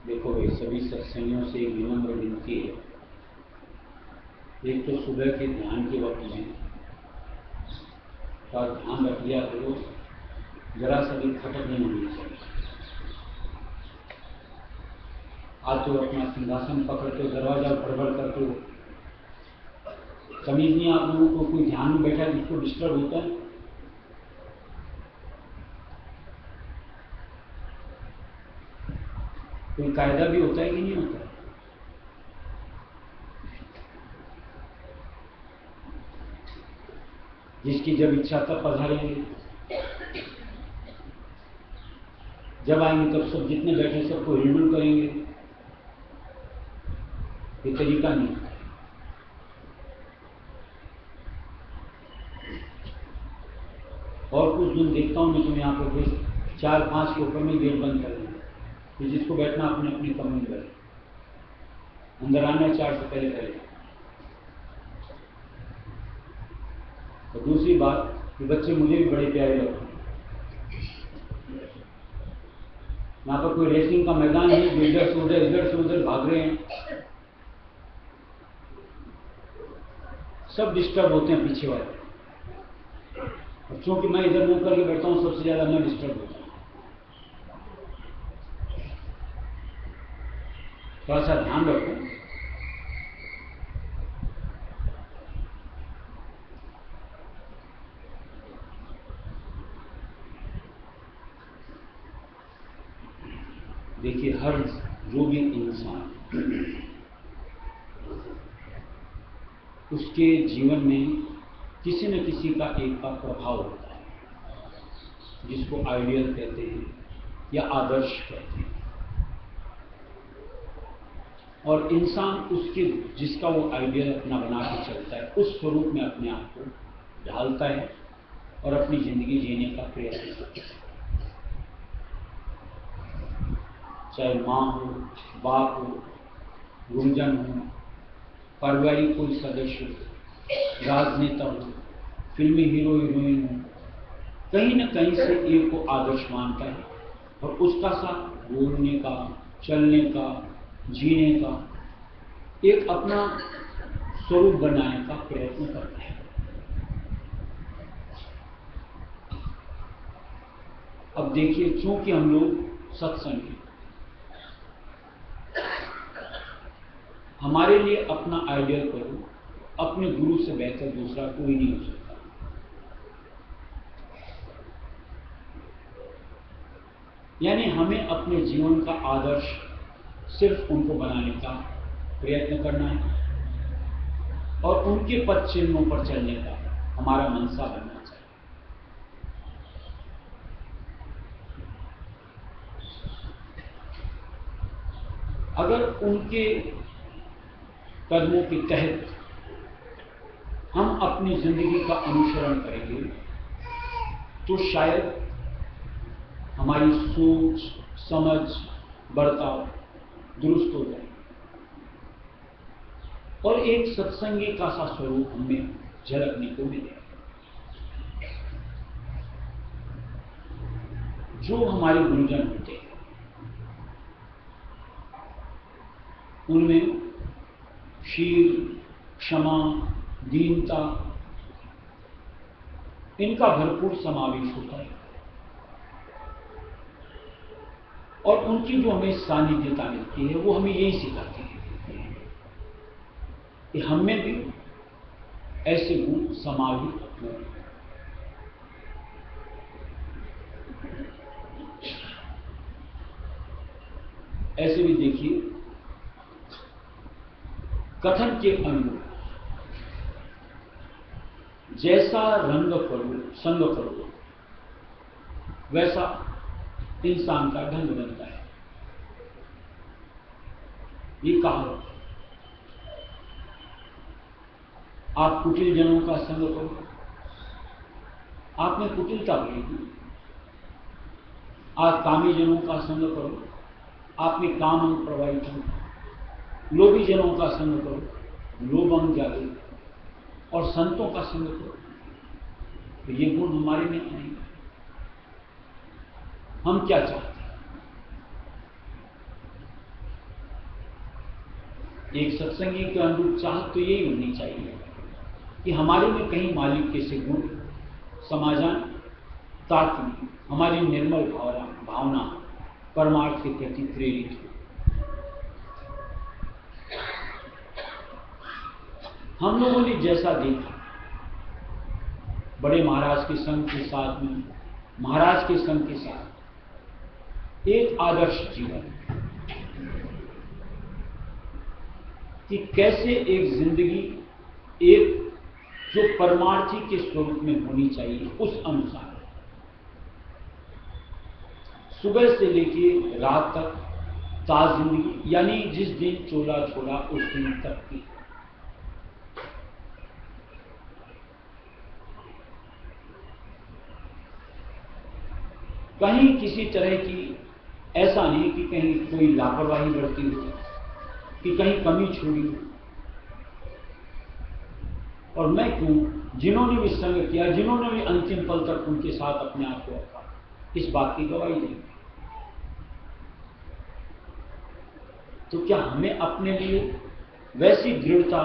देखो भाई, सभी सत्संगियों से एक विनम्र विनती है। एक तो सुबह के ध्यान के वक्त में का ध्यान रख लिया करो, जरा सा भी खटक नहीं होनी चाहिए। आज तो अपना सिंहासन पकड़ते हो, दरवाजा भड़बड़ करते हो, तमीज नहीं आप लोगों को। कोई ध्यान में बैठा है जिसको डिस्टर्ब होता है? कोई कायदा भी होता है कि नहीं होता है? जिसकी जब इच्छा तब पधारेंगे, जब आएंगे तब सब जितने बैठे सबको हिलडुल करेंगे। ये तरीका नहीं। और कुछ दिन देखता हूं मैं तुम्हें यहाँ पर 4-5 के ऊपर में गेट बंद कर देंगे कि जिसको बैठना अपने अपने कमरे में बैठे, अंदर आना 4 से पहले पहले। और दूसरी बात कि बच्चे मुझे भी बड़े प्यारे लगते हैं। यहाँ पर कोई रेसिंग का मैदान है, इधर से उधर भाग रहे हैं, सब डिस्टर्ब होते हैं पीछे वाले। और चूंकि मैं इधर मुंह करके बैठता हूँ, सबसे ज्यादा मैं डिस्टर्ब होता हूँ। थोड़ा सा ध्यान रखो। देखिए, हर जो भी इंसान उसके जीवन में किसी न किसी का एक का प्रभाव होता है, जिसको आइडियल कहते हैं या आदर्श कहते हैं। और इंसान उसके जिसका वो आइडियल अपना बना के चलता है, उस स्वरूप में अपने आप को ढालता है और अपनी जिंदगी जीने का प्रयत्न करता है। चाहे माँ हो, बाप हो, गुरुजन हो, पारिवारिक कोई सदस्य हो, राजनेता हो, फिल्मी हीरो हीरोइन हो, कहीं न कहीं से एक को आदर्श मानता है और उसका साथ बोलने का, चलने का, जीने का एक अपना स्वरूप बनाने का प्रयत्न करता है। अब देखिए, चूंकि हम लोग सत्संग हैं, हमारे लिए अपना आइडियल करो, अपने गुरु से बेहतर दूसरा कोई नहीं हो सकता। यानी हमें अपने जीवन का आदर्श सिर्फ उनको बनाने का प्रयत्न करना है और उनके पद चिन्हों पर चलने का हमारा मनसा बनना चाहिए। अगर उनके कदमों के तहत हम अपनी जिंदगी का अनुसरण करेंगे तो शायद हमारी सोच, समझ, बर्ताव दुरुस्त हो जाए और एक सत्संगी का सा स्वरूप हमें झलकने को मिले। जो हमारे गुरुजन होते हैं उनमें शील, क्षमा, दीनता इनका भरपूर समावेश होता है और उनकी जो हमें सानिध्यता मिलती है वो हमें यही सिखाती है कि हम में भी ऐसे गुण समावित हो। ऐसे भी देखिए, कथन के अनुरूप जैसा रंग करो, संग करो, वैसा इंसान का ढंग बनता है। ये कहावत, आप कुटिल जनों का संग करो, आपने कुटिलता बढ़ेगी। आप कामी जनों का संग करो, आपने काम अंग प्रवाहित हो। लोभी जनों का संग करो, लोभ अंग जागे। और संतों का संग करो, तो ये गुण हमारे में नहीं। हम क्या चाहते हैं? एक सत्संगी के अनुरूप चाहत तो यही होनी चाहिए कि हमारे में कहीं मालिक के से गुण समा जाए ताकि हमारी निर्मल भावना परमार्थ के प्रति प्रेरित हो। हम लोगों ने जैसा देखा बड़े महाराज के संग के साथ में, महाराज के संग के साथ एक आदर्श जीवन कि कैसे एक जिंदगी एक जो परमार्थी के स्वरूप में होनी चाहिए उस अनुसार सुबह से लेके रात तक ताज जिंदगी, यानी जिस दिन चोला छोड़ा उस दिन तक की। कहीं किसी तरह की ऐसा नहीं कि कहीं कोई लापरवाही बरती हो, कि कहीं कमी छोड़ी हो। और मैं क्यों, जिन्होंने भी संग किया, जिन्होंने भी अंतिम पल तक उनके साथ अपने आप को रखा, इस बात की गवाही देंगे। तो क्या हमें अपने लिए वैसी दृढ़ता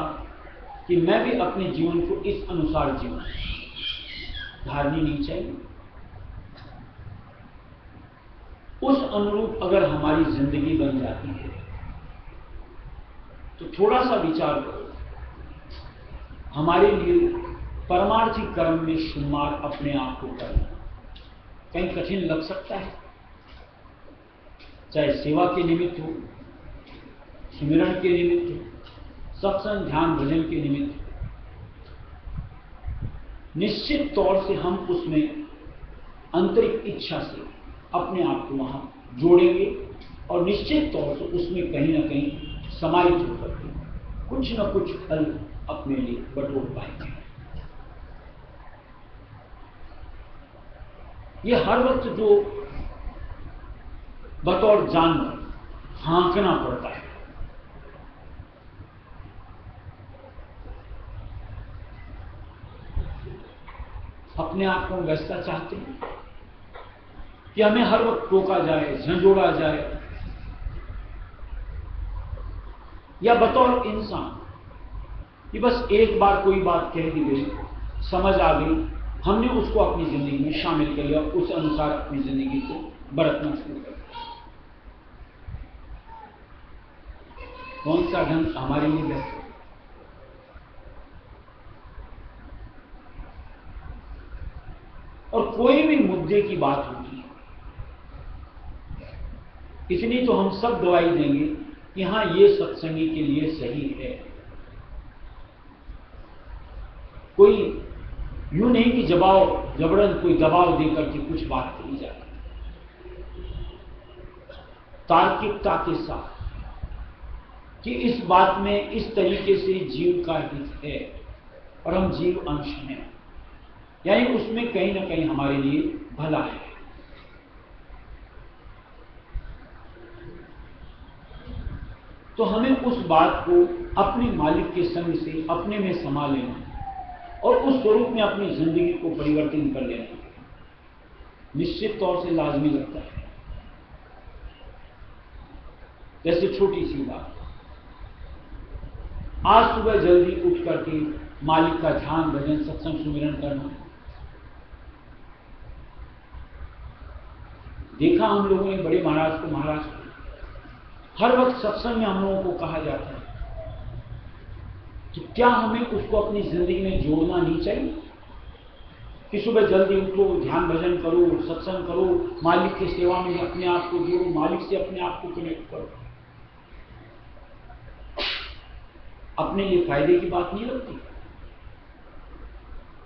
कि मैं भी अपने जीवन को इस अनुसार जीवन धारनी नहीं चाहिए? उस अनुरूप अगर हमारी जिंदगी बन जाती है तो थोड़ा सा विचार करो, हमारे लिए परमार्थी कर्म में शुमार अपने आप को करना कहीं कठिन लग सकता है, चाहे सेवा के निमित्त हो, सुमिरन के निमित्त हो, सत्संग ध्यान भजन के निमित्त हो। निश्चित तौर से हम उसमें आंतरिक इच्छा से अपने आप को वहां जोड़ेंगे और निश्चित तौर से उसमें कहीं ना कहीं समाहित होकर के कुछ न कुछ फल अपने लिए बटोर पाएंगे। ये हर वक्त जो बतौर जानवर हाँकना पड़ता है, अपने आप को वैसा चाहते हैं कि हमें हर वक्त टोका जाए, झंझोड़ा जाए, या बतौर इंसान कि बस एक बार कोई बात कह दी गई, समझ आ गई, हमने उसको अपनी जिंदगी में शामिल कर लिया, उस अनुसार अपनी जिंदगी को बरतना शुरू कर दिया। कौन सा ढंग हमारे लिए बेहतर? और कोई भी मुद्दे की बात होती है, इतनी तो हम सब गवाही देंगे कि हां ये सत्संगी के लिए सही है। कोई यूं नहीं कि जबरन कोई दबाव देकर के कुछ बात कही जाती, तार्किकता के साथ कि इस बात में इस तरीके से जीव का हित है और हम जीव अंश हैं, यानी उसमें कहीं ना कहीं हमारे लिए भला है। तो हमें उस बात को अपने मालिक के संग से अपने में समा लेना और उस स्वरूप में अपनी जिंदगी को परिवर्तन कर लेना निश्चित तौर से लाजमी लगता है। जैसे छोटी सी बात, आज सुबह जल्दी उठ करके मालिक का ध्यान भजन सत्संग सुमिरन करना। देखा हम लोगों ने बड़े महाराज को, महाराज को हर वक्त सत्संग में हम लोगों को कहा जाता है कि क्या हमें उसको अपनी जिंदगी में जोड़ना नहीं चाहिए कि सुबह जल्दी उठो, ध्यान भजन करो, सत्संग करो, मालिक की सेवा में अपने आप को जोड़ो, मालिक से अपने आप को कनेक्ट करो। अपने लिए फायदे की बात नहीं लगती?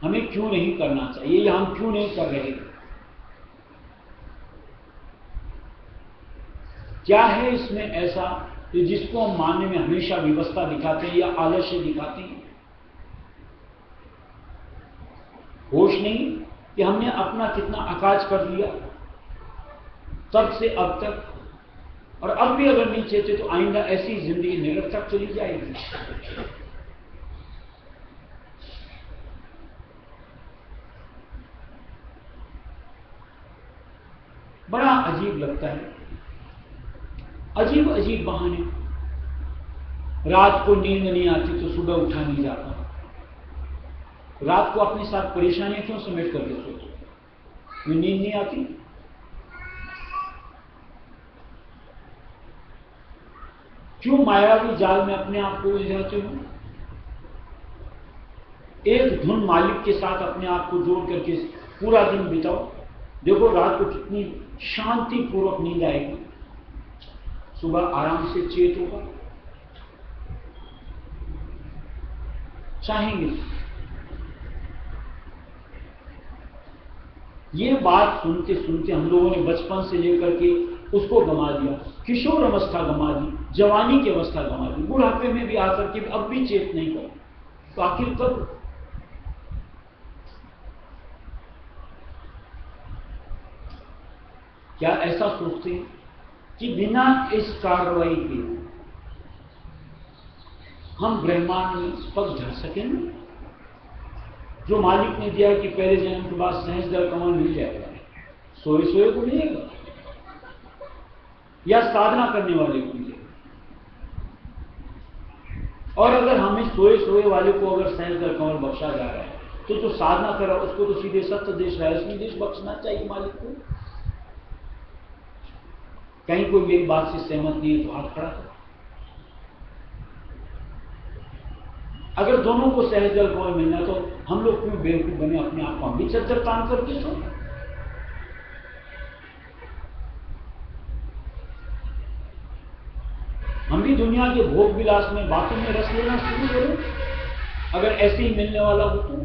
हमें क्यों नहीं करना चाहिए या हम क्यों नहीं कर रहे? क्या है इसमें ऐसा कि जिसको हम मानने में हमेशा विवशता दिखाते हैं या आलस्य दिखाते हैं? होश नहीं कि हमने अपना कितना अकाज कर दिया तब से अब तक, और अब भी अगर नहीं चेते तो आइंदा ऐसी जिंदगी निरर्थक चली जाएगी। बड़ा अजीब लगता है, अजीब अजीब बहाने। रात को नींद नहीं आती तो सुबह उठा नहीं जाता। रात को अपने साथ परेशानियां क्यों समेट करके सोचो? नींद नहीं आती? क्यों मायावी जाल में अपने आप को उलझाते हो? एक धुन मालिक के साथ अपने आप को जोड़ करके पूरा दिन बिताओ। देखो रात को कितनी शांतिपूर्वक नींद आएगी, सुबह आराम से चेत होगा। चाहेंगे? ये बात सुनते सुनते हम लोगों ने बचपन से लेकर के उसको गंवा दिया, किशोर अवस्था गंवा दी, जवानी की अवस्था गंवा दी, बुढ़ापे में भी आकर के अब भी चेत नहीं कर, तो आखिर कब? क्या ऐसा सोचते हैं कि बिना इस कार्रवाई के हम ब्रह्मांड में पग धर सकेंगे? जो मालिक ने दिया कि पहले जन्म के बाद सहज दर कमल मिल जाएगा, सोए सोए को मिलेगा या साधना करने वाले को मिलेगा। और अगर हमें सोए सोए वाले को अगर सहज दर कमल बख्शा जा रहा है तो जो साधना करा उसको तो सीधे सत्य देश राजस्वी देश बख्शना चाहिए मालिक को। कहीं कोई मेरी बात से सहमत नहीं है तो हाथ खड़ा करो। अगर दोनों को सहज दर कमल मिलना तो हम लोग क्यों बेवकूफ बने अपने आप को हम भी चद्दर काम करके सो? हम भी दुनिया के भोग विलास में बातों में रस लेना शुरू करो अगर ऐसे ही मिलने वाला हो तो।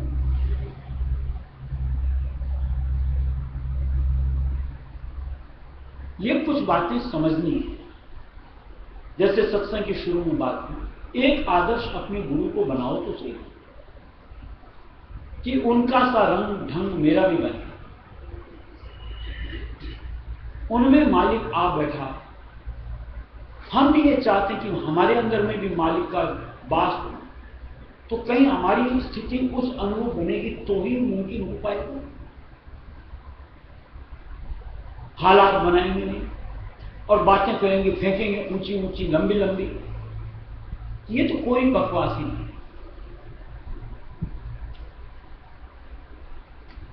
ये कुछ बातें समझनी है। जैसे सत्संग के शुरू में बात की, एक आदर्श अपने गुरु को बनाओ तो सही कि उनका सा रंग ढंग मेरा भी बने, उनमें मालिक आ बैठा। हम भी ये चाहते हैं कि हमारे अंदर में भी मालिक का वास हो, तो कहीं हमारी स्थिति उस अनुरूप बनेगी तो ही मुमकिन हो पाएगा। हालात बनाएंगे नहीं और बातें करेंगे, फेंकेंगे ऊंची ऊंची लंबी लंबी, ये तो कोई बकवास ही नहीं।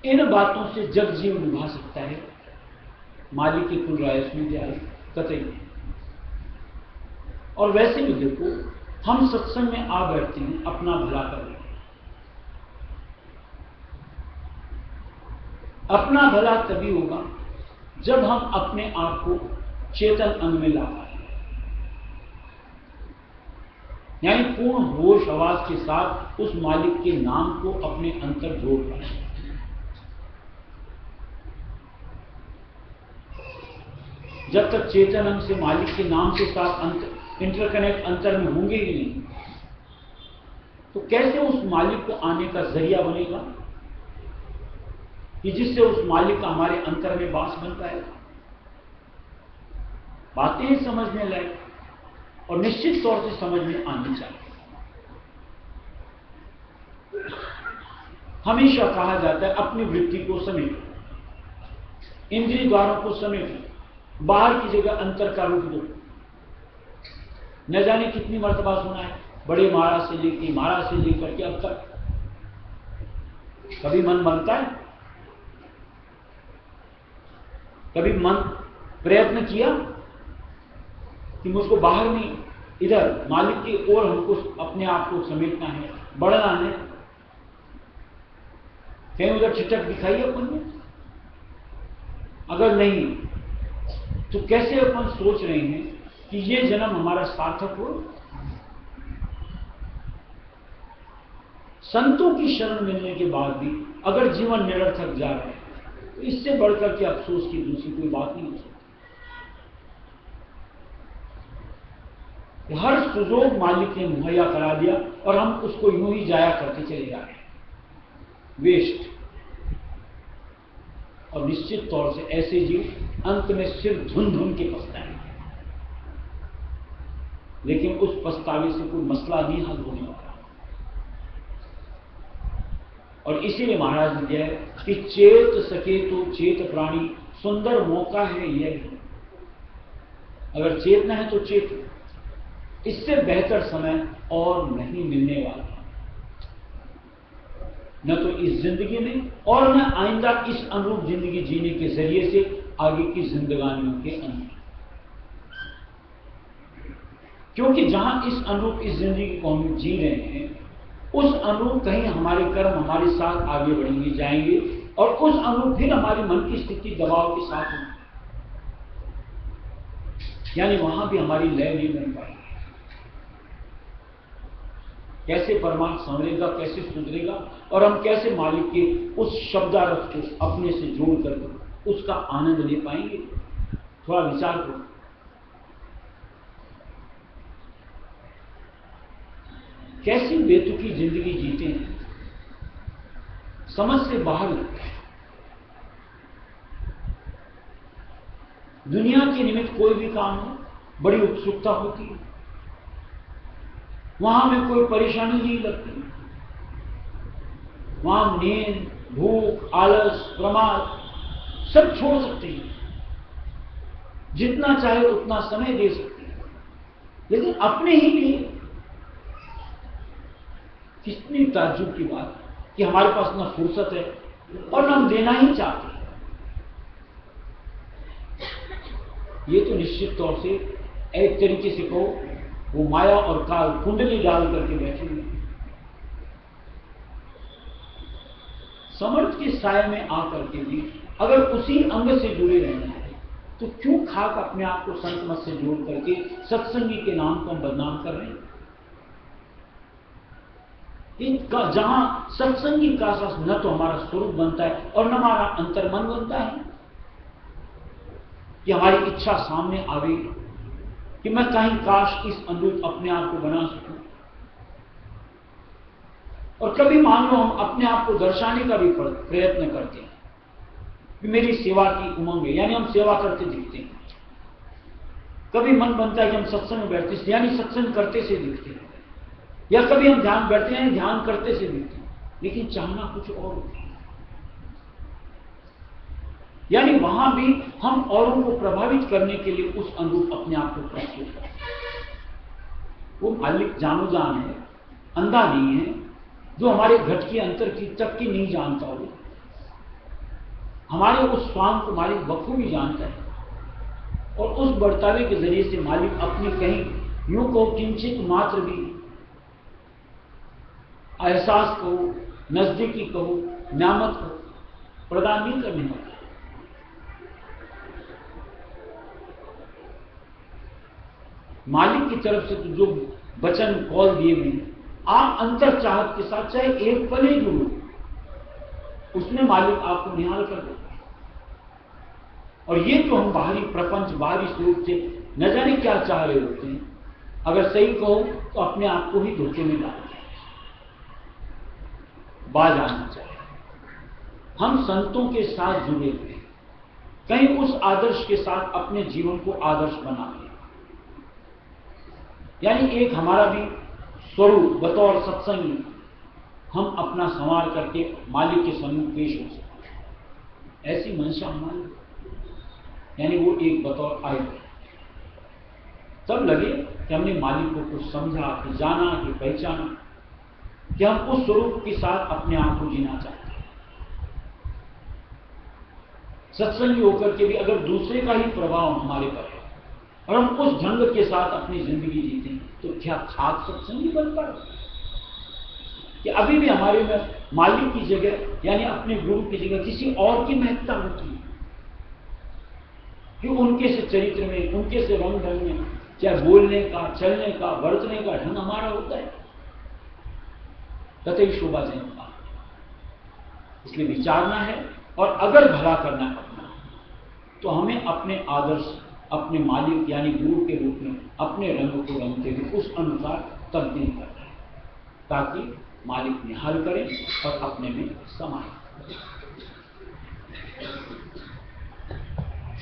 इन बातों से जग जीव निभा सकता है मालिक की कुल राजस्वी दयाल कतई। और वैसे भी देखो, हम सत्संग में आ बैठते हैं अपना भला करने। अपना भला तभी होगा जब हम अपने आप को चेतन अंग में ला पाए, यानी पूर्ण होश आवाज के साथ उस मालिक के नाम को अपने अंतर जोड़ पाए। जब तक चेतन अंग से मालिक के नाम के साथ अंतर इंटरकनेक्ट अंतर में होंगे ही नहीं, तो कैसे उस मालिक को आने का जरिया बनेगा कि जिससे उस मालिक का हमारे अंतर में वास बन पाएगा। बातें ही समझने लायक और निश्चित तौर से समझ में आनी चाहिए। हमेशा कहा जाता है अपनी वृत्ति को समेटो, इंद्रिय द्वारों को समेटो, बाहर की जगह अंतर का रूप दो। न जाने कितनी मर्तबा सुना है, बड़े महाराज से लेकर के अब तक। कभी मन बनता है, कभी मन प्रयत्न किया कि मुझको बाहर नहीं, इधर मालिक की ओर हमको अपने आप को समेटना है, बढ़ना है। कहीं उधर छिटक दिखाई अपन में? अगर नहीं तो कैसे अपन सोच रहे हैं कि ये जन्म हमारा सार्थक हो? संतों की शरण मिलने के बाद भी अगर जीवन निरर्थक जा रहा है तो इससे बढ़कर के अफसोस की दूसरी कोई बात नहीं हो सकती। हर सुजोग मालिक ने मुहैया करा दिया और हम उसको यूं ही जाया करते चले जा रहे हैं, वेस्ट। और निश्चित तौर से ऐसे जीव अंत में सिर्फ धुन धुन के पछताएंगे, लेकिन उस पछतावे से कोई मसला नहीं हल होने वाला। और इसीलिए महाराज ने दिया है कि चेत सके तो चेत प्राणी, सुंदर मौका है यह। अगर चेतना है तो चेत, इससे बेहतर समय और नहीं मिलने वाला, न तो इस जिंदगी में और न आइंदा इस अनुरूप जिंदगी जीने के जरिए से आगे की जिंदगानियों के अंदर। क्योंकि जहां इस अनुरूप इस जिंदगी को हम जी रहे हैं, उस अनुरूप कहीं हमारे कर्म हमारे साथ आगे बढ़ेंगे, जाएंगे, और उस अनुरूप फिर हमारे मन की स्थिति दबाव के साथ होगी, यानी वहां भी हमारी लय नहीं बन पाएगी। कैसे परमात्मा संवरेगा, कैसे सुधरेगा, और हम कैसे मालिक के उस शब्दार्थ को अपने से जोड़ कर उसका आनंद ले पाएंगे? थोड़ा विचार करो। कैसी बेतुकी जिंदगी जीते हैं, समझ से बाहर लगता है। दुनिया के निमित्त कोई भी काम हो, बड़ी उत्सुकता होती है, वहां में कोई परेशानी नहीं लगती। वहां नींद, भूख, आलस, प्रमाद सब छोड़ सकते हैं, जितना चाहे उतना समय दे सकते हैं, लेकिन अपने ही लिए कितनी ताज्जुब की बात कि हमारे पास ना फुर्सत है और ना हम देना ही चाहते हैं। ये तो निश्चित तौर से एक तरीके से कहो वो माया और काल कुंडली डाल करके बैठे हुए, समर्थ के साय में आकर के भी अगर उसी अंग से जुड़े रहना है तो क्यों खाक अपने आप को संत मत से जोड़ करके सत्संगी के नाम को हम बदनाम कर रहे हैं? इनका जहां सत्संगी का न तो हमारा स्वरूप बनता है और न हमारा अंतर्मन बनता है कि हमारी इच्छा सामने आवे कि मैं कहीं काश इस अनुरूप अपने आप को बना सकूं। और कभी मान लो हम अपने आप को दर्शाने का भी प्रयत्न करते हैं कि मेरी सेवा की उमंग है, यानी हम सेवा करते दिखते हैं। कभी मन बनता है कि हम सत्संग में बैठते हैं, यानी सत्संग करते से दिखते हैं, या कभी हम ध्यान बैठते हैं, ध्यान करते से दिखते हैं, लेकिन चाहना कुछ और होता है। यानी वहां भी हम औरों को प्रभावित करने के लिए उस अनुरूप अपने आप को प्रस्तुत करते हैं। वो मालिक जानो जान है, अंधा नहीं है, जो हमारे घट की अंतर की तक की नहीं जानता हो, हमारे उस स्वांग को मालिक बखूबी जानता है। और उस बर्तावे के जरिए से मालिक अपनी कहीं यूं को किंचित मात्र भी एहसास कहो, नजदीकी कहो, न्यामत कहो प्रदान नहीं करने वाला। मालिक की तरफ से तो जो वचन कॉल दिए हुए हैं, आप अंतर चाहत के साथ चाहे एक पल ही जुड़ो, उसमें मालिक आपको निहाल कर देता है। और ये तो हम बाहरी प्रपंच, बाहरी स्वरूप से न जाने क्या चाह रहे होते हैं, अगर सही कहो तो अपने आप को ही धोखे में डाल बाज आना चाहिए। हम संतों के साथ जुड़े हुए हैं, कहीं उस आदर्श के साथ अपने जीवन को आदर्श बना लें। यानी एक हमारा भी स्वरूप बतौर सत्संगी हम अपना संवार करके मालिक के सम्मुख पेश हो सकते हैं, ऐसी मंशा हमारी। यानी वो एक बतौर आयु तब लगे कि हमने मालिक को कुछ समझा, कि जाना, कि पहचाना, कि हम उस स्वरूप के साथ अपने आप को जीना चाहते हैं। सत्संगी होकर के भी अगर दूसरे का ही प्रभाव हमारे पर है और हम उस ढंग के साथ अपनी जिंदगी जीते हैं, तो क्या खास सत्संगी बन पाए? कि अभी भी हमारे में मालिक की जगह यानी अपने गुरु की जगह किसी और की महत्ता होती है, कि उनके से चरित्र में, उनके से रंग ढंग में, चाहे बोलने का, चलने का, बरतने का ढंग हमारा होता है, तथई शोभा जनता। इसलिए विचारना है और अगर भला करना है अपना, तो हमें अपने आदर्श, अपने मालिक यानी गुरु के रूप में अपने रंग को रंगते हुए उस अनुसार तब्दील करना है, ताकि मालिक निहाल करें और अपने में समाये।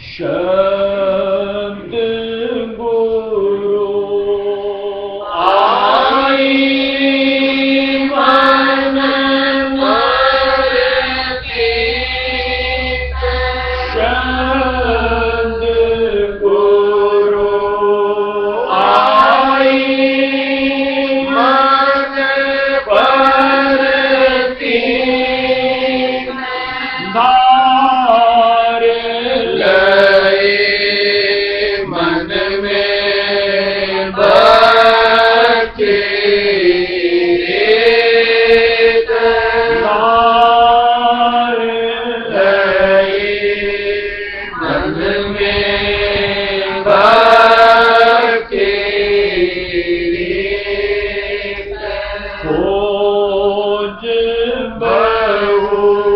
शब्द गुरु बहु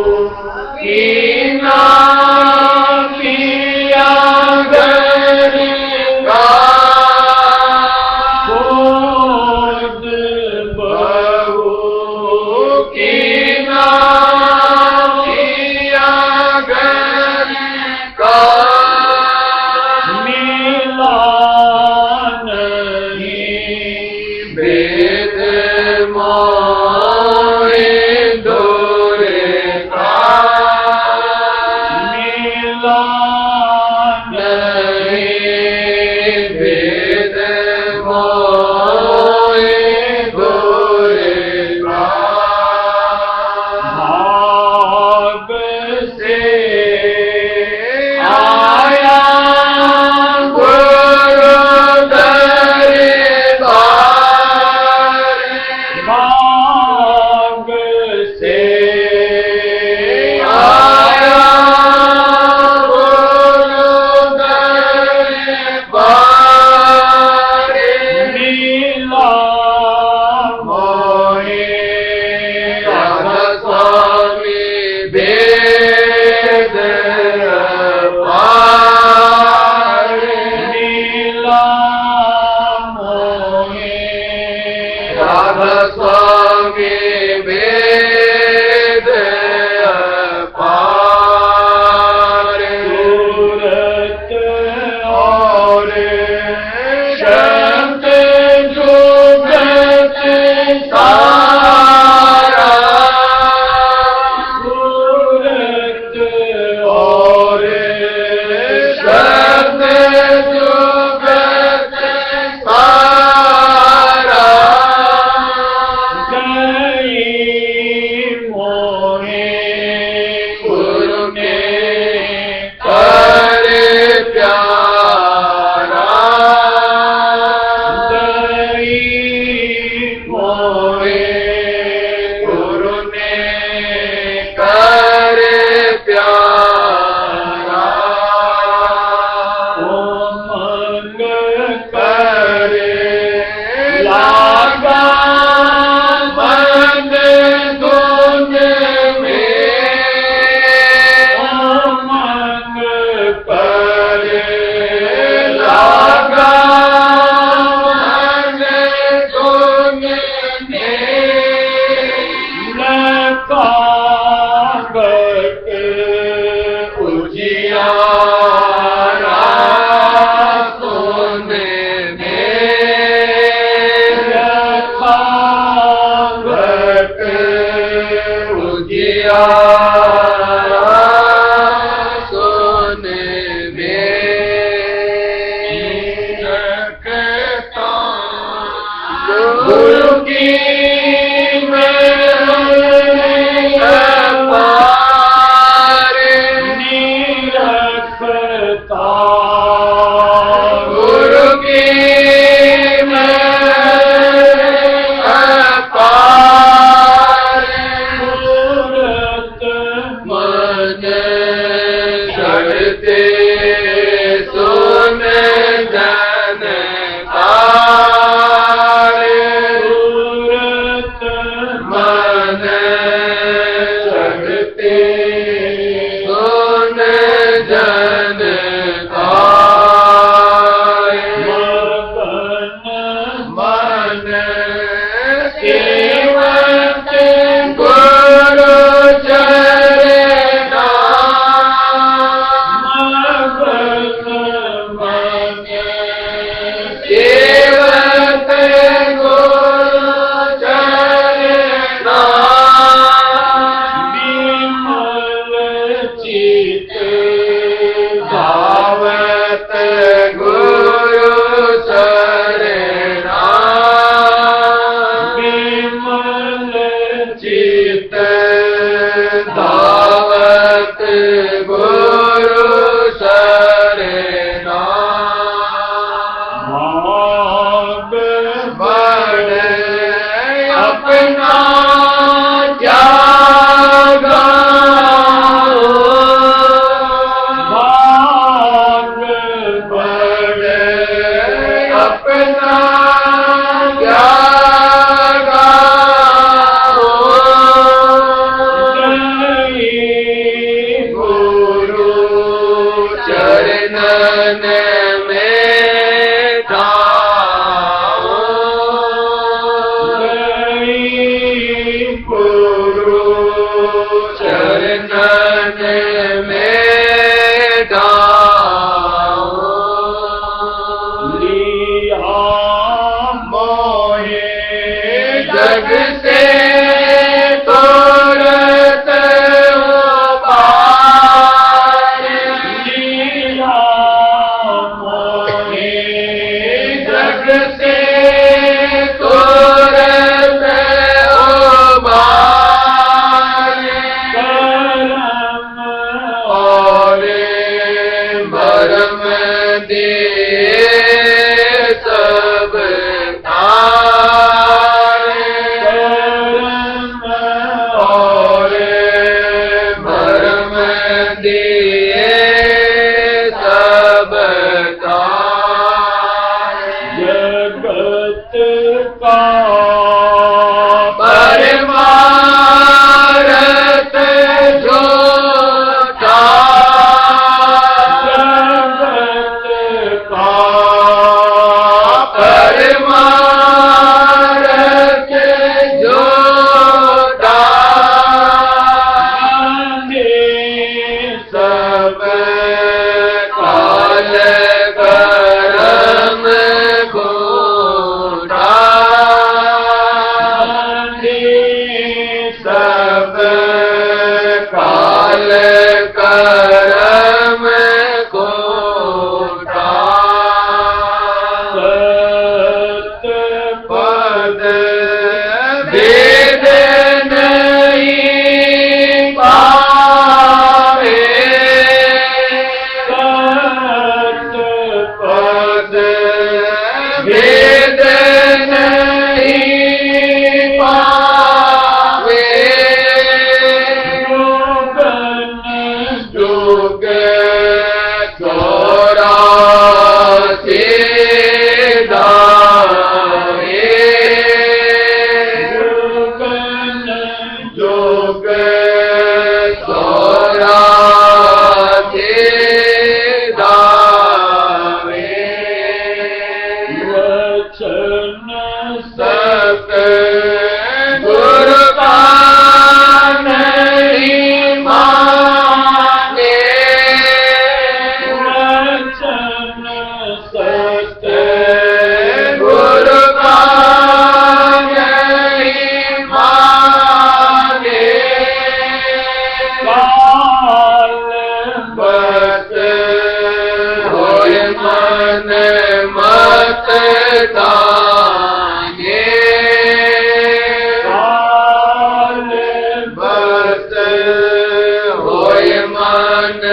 मन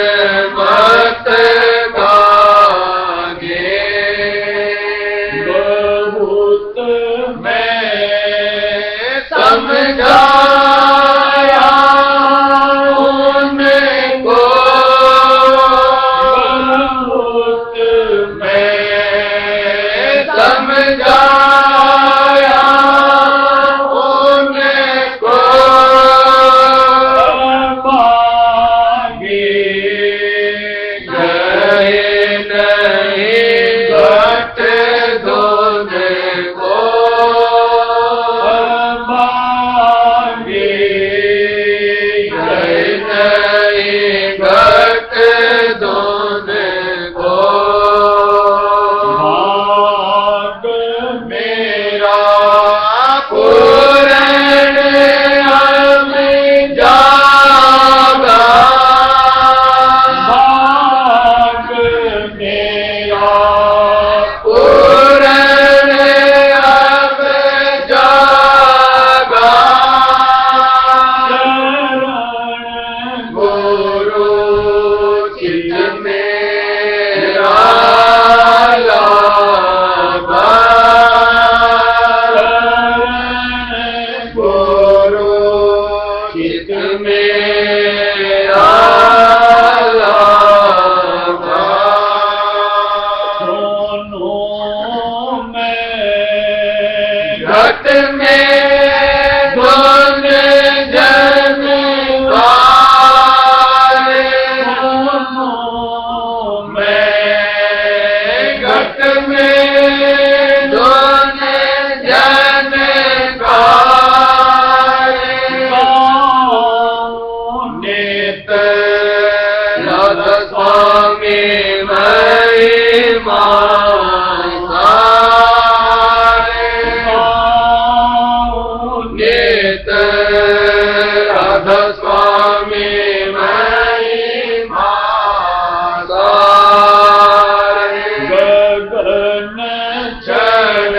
मत भागे। बहुत मैं समझाया उनको, बहुत मैं समझाया उनको, भागे गए नहीं घट धोने को, भागे गए नहीं घट धोने को। भाग मेरा पूर्ण हम जागा, भाग मेरा पूर्ण हम जागा। शरण गुरु चित मेरा लागा, शरण गुरु चित मेरा लागा। सुनो मैं घट में धन जन वाले, सुनो मैं घट में धन जन वाले, नित राधा स्वामी महिमा सारे, नित राधा स्वामी महिमा सारे। गगन चरण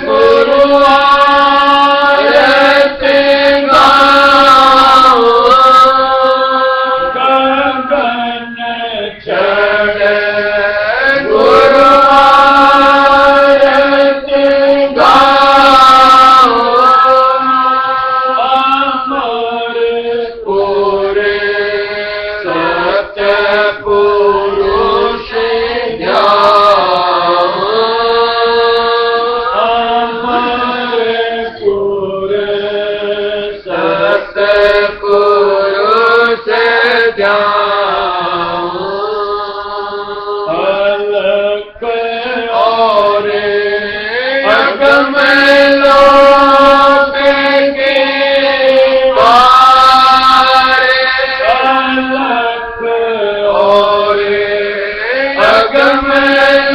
गुरु आरती गाओ, गगन चरण गुरु आरती गाओ, अमर पूरे सत्य पुरुष ध्याओ, अमर पुर सत्य पुरुष ध्याओ। अलक और अगम लोक के पारे, अलक और अगम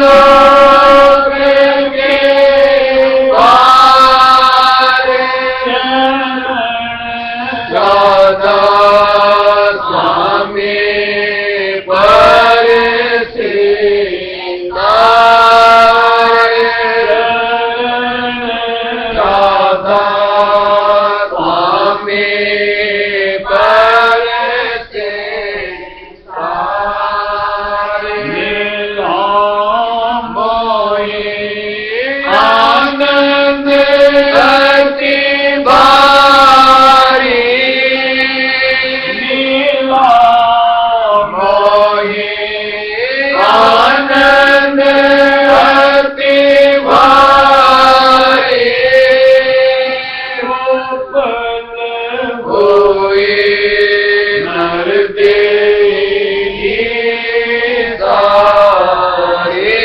लोक के पारे, राधा स्वामी पर राधा स्वामी पर मोहे आनंद अति भारी, मोहे आनंद अति भारी, होए नर देही सारे,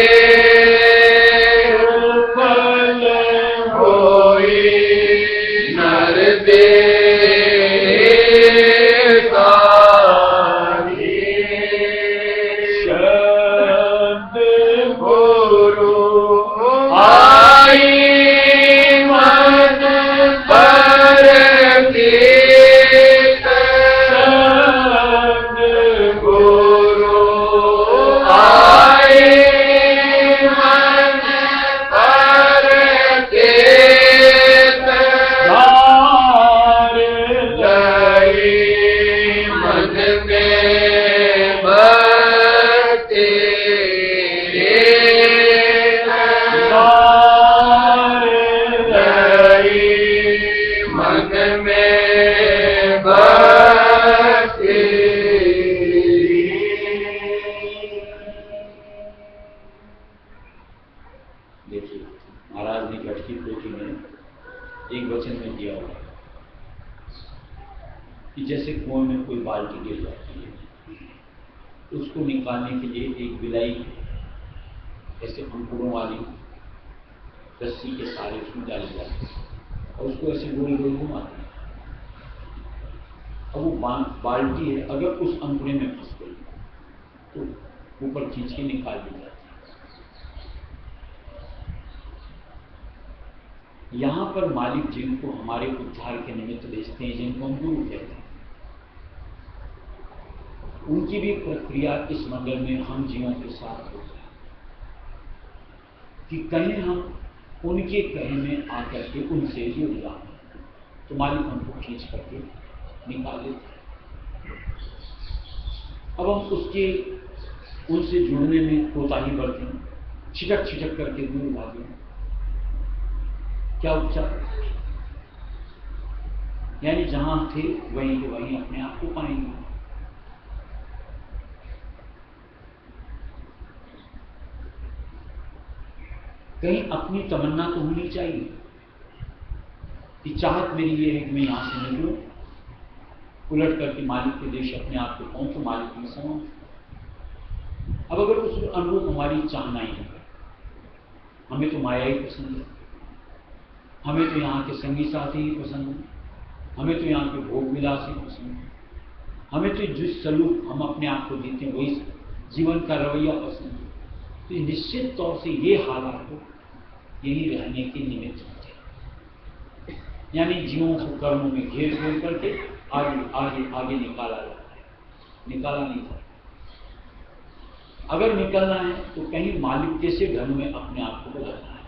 होए नर देही सारे। शब्द गुरु आई मन पर कीत, शब्द गुरु आई मन पर कीत, धार लई जैसे कुएं में कोई बाल्टी गिर जाती है, उसको निकालने के लिए एक बिलाई ऐसे अंकुरों वाली रस्सी के सहारे उसमें डाली जाती है और उसको ऐसे गोल गोल घुमाते हैं। अब वो बाल्टी है, अगर उस अंकुरे में फंस गई तो ऊपर खींच के निकाल दी जाती है। यहां पर मालिक जिनको हमारे उद्धार के निमित्त भेजते हैं, जिनको हम गुरु कहते हैं, उनकी भी प्रक्रिया इस मंडल में हम जीवों के साथ होती है कि कहीं हम उनके कहे में आकर के उनसे जुड़ जाए तो मालिक हमको खींच करके निकाल देते हैं। अब हम उसके उनसे जुड़ने में कोताही बरतें, छिटक छिटक करके दूर भागें, क्या उपचार? यानी जहां थे वहीं के वहीं अपने आप को पाएंगे। कहीं अपनी तमन्ना तो होनी चाहिए कि चाहत मेरी ये है कि मैं यहां से निकलूं, उलट करके मालिक के देश अपने आप को पहुंचूं, मालिक में समाऊं। अब अगर उस अनुरूप हमारी चाहना ही है, हमें तो माया ही पसंद है, हमें तो यहाँ के संगी साथी ही पसंद है, हमें तो यहाँ के भोग विलास ही पसंद है, हमें तो जिस सलूक हम अपने आप को जीते हैं वही जीवन का रवैया पसंद है, तो निश्चित तौर से ये हालात को यही रहने के निमित्त होते हैं। यानी जीवों को कर्मों में घेर घेर करके आगे आगे आगे निकाला जाता है, निकाला नहीं जाता। अगर निकलना है तो कहीं मालिक जैसे ढंग में अपने आप को बदलना है।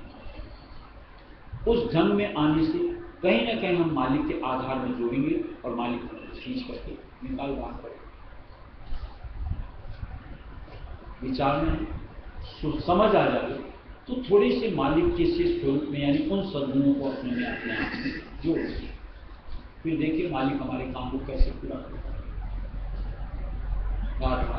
उस ढंग में आने से कहीं ना कहीं हम मालिक के आधार में जोड़ेंगे और मालिक को खींच करके निकाल बाहर करेंगे। विचार में समझ आ जाए तो थोड़े से मालिक के से स्वरूप में यानी उन सद्गुणों को अपने आप में जोड़ दिए, फिर देखिए मालिक हमारे काम को कैसे पूरा करता है। बार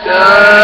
Jai